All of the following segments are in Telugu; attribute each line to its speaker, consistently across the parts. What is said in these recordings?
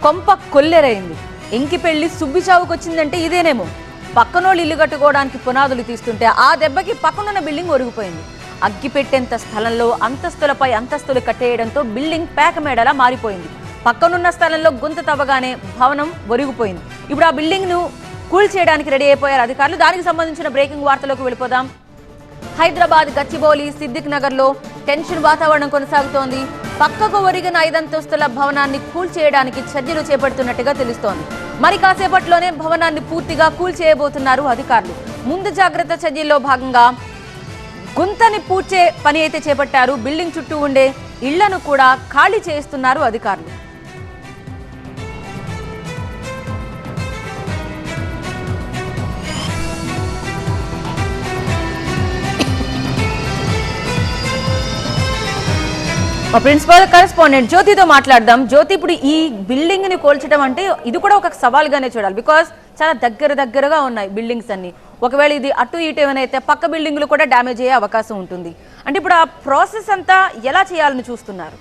Speaker 1: కొంప కొల్లెరైంది. ఇంకి పెళ్లి సుబ్బి చావుకొచ్చిందంటే ఇదేనేమో. పక్కనోళ్ళు ఇల్లు కట్టుకోవడానికి పునాదులు తీస్తుంటే ఆ దెబ్బకి పక్కనున్న బిల్డింగ్ ఒరిగిపోయింది. అగ్గి పెట్టేంత స్థలంలో అంతస్తులపై అంతస్తులు కట్టేయడంతో బిల్డింగ్ పేకమేడలా మారిపోయింది. పక్కనున్న స్థలంలో గుంత తవ్వగానే భవనం ఒరిగిపోయింది. ఇప్పుడు ఆ బిల్డింగ్ ను కూల్చేయడానికి రెడీ అయిపోయారు అధికారులు. దానికి సంబంధించిన బ్రేకింగ్ వార్తలోకి వెళ్ళిపోదాం. హైదరాబాద్ గచ్చిబౌలి సిద్దిక్ నగర్ లో టెన్షన్ వాతావరణం కొనసాగుతోంది. పక్కకు ఒరిగిన 5 అంతస్తుల భవనాన్ని కూల్చేయడానికి చర్యలు చేపడుతున్నట్టుగా తెలుస్తోంది. మరి కాసేపట్లోనే భవనాన్ని పూర్తిగా కూల్చేయబోతున్నారు అధికారులు. ముందు జాగ్రత్త చర్యల్లో భాగంగా గుంతని పూడ్చే పని అయితే చేపట్టారు. బిల్డింగ్ చుట్టూ ఉండే ఇళ్లను కూడా ఖాళీ చేస్తున్నారు అధికారులు. మా ప్రిన్సిపల్ కరెస్పాండెంట్ జ్యోతితో మాట్లాడదాం. జ్యోతి, ఇప్పుడు ఈ బిల్డింగ్ ని కోల్చడం అంటే ఇది కూడా ఒక సవాల్గానే చూడాలి. బికాస్ చాలా దగ్గరగా ఉన్నాయి బిల్డింగ్స్ అన్ని. ఒకవేళ ఇది అటు ఇటు ఏమైనా అయితే పక్క బిల్డింగ్లు కూడా డ్యామేజ్ అయ్యే అవకాశం ఉంటుంది. అంటే ఇప్పుడు ఆ ప్రాసెస్ అంతా ఎలా చేయాలని చూస్తున్నారు?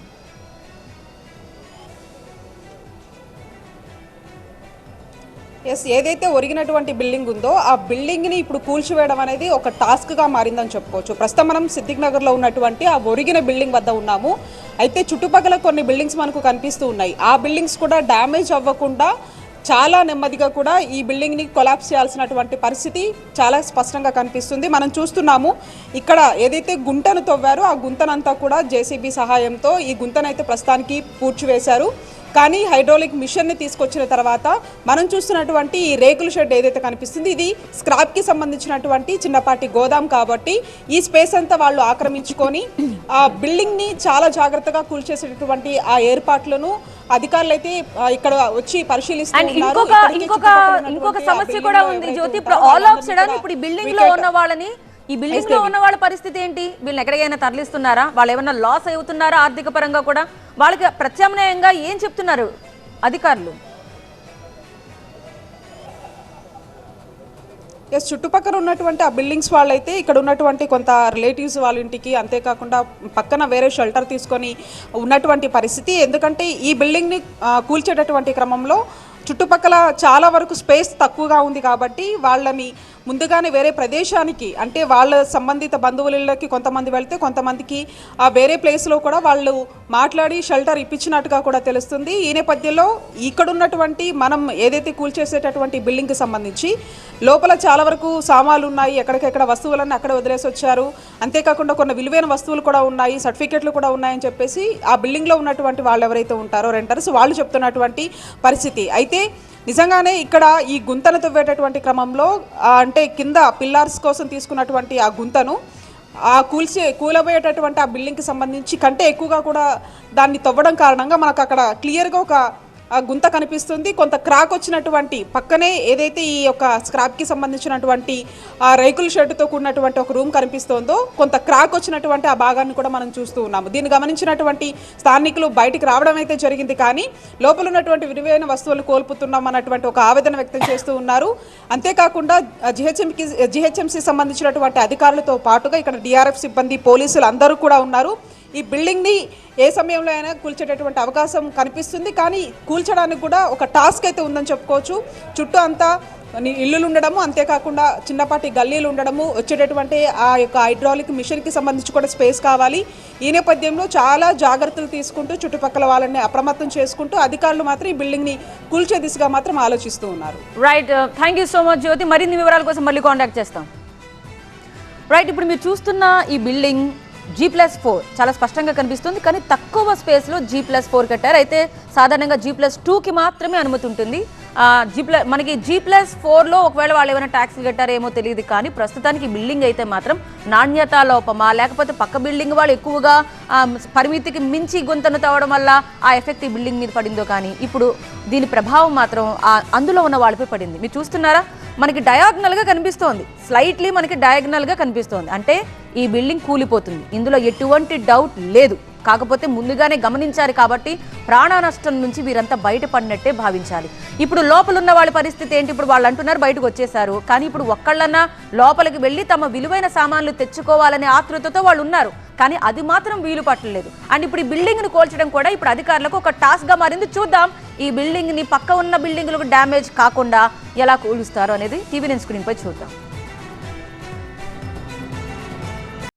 Speaker 2: ఏదైతే ఒరిగినటువంటి బిల్డింగ్ ఉందో ఆ బిల్డింగ్ని ఇప్పుడు కూల్చివేయడం అనేది ఒక టాస్క్గా మారిందని చెప్పుకోవచ్చు. ప్రస్తుతం మనం సిద్దిక్ నగర్లో ఉన్నటువంటి ఆ ఒరిగిన బిల్డింగ్ వద్ద ఉన్నాము. అయితే చుట్టుపక్కల కొన్ని బిల్డింగ్స్ మనకు కనిపిస్తూ ఉన్నాయి. ఆ బిల్డింగ్స్ కూడా డ్యామేజ్ అవ్వకుండా చాలా నెమ్మదిగా కూడా ఈ బిల్డింగ్ని కొలాప్స్ చేయాల్సినటువంటి పరిస్థితి చాలా స్పష్టంగా కనిపిస్తుంది. మనం చూస్తున్నాము ఇక్కడ ఏదైతే గుంటను తవ్వారో ఆ గుంతనంతా కూడా జేసీబీ సహాయంతో ఈ గుంతనైతే ప్రస్తుతానికి పూడ్చివేశారు. కానీ హైడ్రాలిక్ మిషన్ని తీసుకొచ్చిన తర్వాత మనం చూస్తున్నటువంటి ఈ రేకుల షెడ్ ఏదైతే కనిపిస్తుంది ఇది స్క్రాప్కి సంబంధించినటువంటి చిన్నపాటి గోదాం కాబట్టి ఈ స్పేస్ అంతా వాళ్ళు ఆక్రమించుకొని ఆ బిల్డింగ్ని చాలా జాగ్రత్తగా కూల్చేసేటటువంటి ఆ ఏర్పాట్లను అధికారులు అయితే ఇక్కడ వచ్చి పరిశీలిస్తున్నారు.
Speaker 1: ఇంకొక సమస్య కూడా ఉంది జ్యోతి. ఇప్పుడు ఆల్ ఆఫ్ సడన్ ఇప్పుడు ఈ బిల్డింగ్ లో ఉన్న వాళ్ళని ఈ బిల్డింగ్ లో ఉన్న వాళ్ళ పరిస్థితి ఏంటి? వీళ్ళని ఎక్కడికైనా తరలిస్తున్నారా? వాళ్ళు ఏమన్నా లాస్ అవుతున్నారా ఆర్థిక పరంగా కూడా? వాళ్ళకి ప్రత్యామ్నాయంగా ఏం చెప్తున్నారు అధికారులు?
Speaker 2: చుట్టుపక్కల ఉన్నటువంటి ఆ బిల్డింగ్స్ వాళ్ళైతే ఇక్కడ ఉన్నటువంటి కొంత రిలేటివ్స్ వాళ్ళ ఇంటికి, అంతేకాకుండా పక్కన వేరే షెల్టర్ తీసుకొని ఉన్నటువంటి పరిస్థితి. ఎందుకంటే ఈ బిల్డింగ్ని కూల్చేటటువంటి క్రమంలో చుట్టుపక్కల చాలా వరకు స్పేస్ తక్కువగా ఉంది కాబట్టి వాళ్ళని ముందుగానే వేరే ప్రదేశానికి, అంటే వాళ్ళ సంబంధిత బంధువులకి కొంతమంది వెళ్తే కొంతమందికి ఆ వేరే ప్లేస్లో కూడా వాళ్ళు మాట్లాడి షెల్టర్ ఇప్పించినట్టుగా కూడా తెలుస్తుంది. ఈ నేపథ్యంలో ఇక్కడ ఉన్నటువంటి మనం ఏదైతే కూల్చేసేటటువంటి బిల్డింగ్కి సంబంధించి లోపల చాలా వరకు సామాన్లు ఉన్నాయి, ఎక్కడికెక్కడ వస్తువులన్నీ అక్కడ వదిలేసి వచ్చారు. అంతేకాకుండా కొన్ని విలువైన వస్తువులు కూడా ఉన్నాయి, సర్టిఫికెట్లు కూడా ఉన్నాయని చెప్పేసి ఆ బిల్డింగ్లో ఉన్నటువంటి వాళ్ళు ఎవరైతే ఉంటారో రెంటర్స్ వాళ్ళు చెప్తున్నటువంటి పరిస్థితి. అయితే నిజంగానే ఇక్కడ ఈ గుంతను తవ్వేటటువంటి క్రమంలో అంటే కింద పిల్లర్స్ కోసం తీసుకున్నటువంటి ఆ గుంతను ఆ కూలబోయేటటువంటి ఆ బిల్డింగ్కి సంబంధించి కంటే ఎక్కువగా కూడా దాన్ని తవ్వడం కారణంగా మనకు అక్కడ క్లియర్గా ఒక గుంత కనిపిస్తుంది. కొంత క్రాక్ వచ్చినటువంటి పక్కనే ఏదైతే ఈ యొక్క స్క్రాప్కి సంబంధించినటువంటి ఆ రేకుల షెడ్తో కూడినటువంటి ఒక రూమ్ కనిపిస్తుందో కొంత క్రాక్ వచ్చినటువంటి ఆ భాగాన్ని కూడా మనం చూస్తూ ఉన్నాము. దీన్ని గమనించినటువంటి స్థానికులు బయటికి రావడం అయితే జరిగింది. కానీ లోపల ఉన్నటువంటి విలువైన వస్తువులు కోల్పోతున్నాం అన్నటువంటి ఒక ఆవేదన వ్యక్తం చేస్తూ ఉన్నారు. అంతేకాకుండా జిహెచ్ఎంసీ సంబంధించినటువంటి అధికారులతో పాటుగా ఇక్కడ డిఆర్ఎఫ్ సిబ్బంది, పోలీసులు అందరూ కూడా ఉన్నారు. ఈ బిల్డింగ్ని ఏ సమయంలో అయినా కూల్చేటటువంటి అవకాశం కనిపిస్తుంది. కానీ కూల్చడానికి కూడా ఒక టాస్క్ అయితే ఉందని చెప్పుకోవచ్చు. చుట్టూ అంతా ఇల్లులు ఉండడము, అంతేకాకుండా చిన్నపాటి గల్లీలు ఉండడము, వచ్చేటటువంటి ఆ యొక్క హైడ్రాలిక్ మిషన్కి సంబంధించి కూడా స్పేస్ కావాలి. ఈ నేపథ్యంలో చాలా జాగ్రత్తలు తీసుకుంటూ చుట్టుపక్కల వాళ్ళని అప్రమత్తం చేసుకుంటూ అధికారులు మాత్రం ఈ బిల్డింగ్ని కూల్చే దిశగా మాత్రం ఆలోచిస్తూ ఉన్నారు.
Speaker 1: Right, thank you so much Jyothi. మరిన్ని వివరాల కోసం మళ్ళీ కాంటాక్ట్ చేస్తాం. రైట్, ఇప్పుడు మీరు చూస్తున్న ఈ బిల్డింగ్ G+4 చాలా స్పష్టంగా కనిపిస్తుంది. కానీ తక్కువ స్పేస్లో G+4 కట్టారు. అయితే సాధారణంగా G+2కి మాత్రమే అనుమతి ఉంటుంది. మనకి G+4లో ఒకవేళ వాళ్ళు ఏమైనా ట్యాక్స్ కట్టారేమో తెలియదు. కానీ ప్రస్తుతానికి బిల్డింగ్ అయితే మాత్రం నాణ్యతా లోపమా లేకపోతే పక్క బిల్డింగ్ వాళ్ళు ఎక్కువగా పరిమితికి మించి గుంతను తవ్వడం వల్ల ఆ ఎఫెక్ట్ ఈ బిల్డింగ్ మీద పడిందో కానీ ఇప్పుడు దీని ప్రభావం మాత్రం అందులో ఉన్న వాళ్ళపై పడింది. మీరు చూస్తున్నారా, మనకి డయాగ్నల్గా కనిపిస్తోంది, స్లైట్లీ మనకి డయాగ్నల్గా కనిపిస్తోంది. అంటే ఈ బిల్డింగ్ కూలిపోతుంది, ఇందులో ఎటువంటి డౌట్ లేదు. కాకపోతే ముందుగానే గమనించారు కాబట్టి ప్రాణ నష్టం నుంచి వీరంతా బయటపడినట్టే భావించాలి. ఇప్పుడు లోపల ఉన్న వాళ్ళ పరిస్థితి ఏంటి? ఇప్పుడు వాళ్ళు అంటున్నారు బయటకు వచ్చేసారు, కానీ ఇప్పుడు ఒక్కళ్ళన్నా లోపలికి వెళ్ళి తమ విలువైన సామాన్లు తెచ్చుకోవాలనే ఆతృతతో వాళ్ళు ఉన్నారు. కానీ అది మాత్రం వీలు పట్టలేదు. అండ్ ఇప్పుడు ఈ బిల్డింగ్ని కోల్చడం కూడా ఇప్పుడు అధికారులకు ఒక టాస్క్గా మారింది. చూద్దాం ఈ బిల్డింగ్ని పక్క ఉన్న బిల్డింగ్లకు డ్యామేజ్ కాకుండా ఎలా కూలుస్తారు అనేది టీవీ9 స్క్రీన్పై చూద్దాం.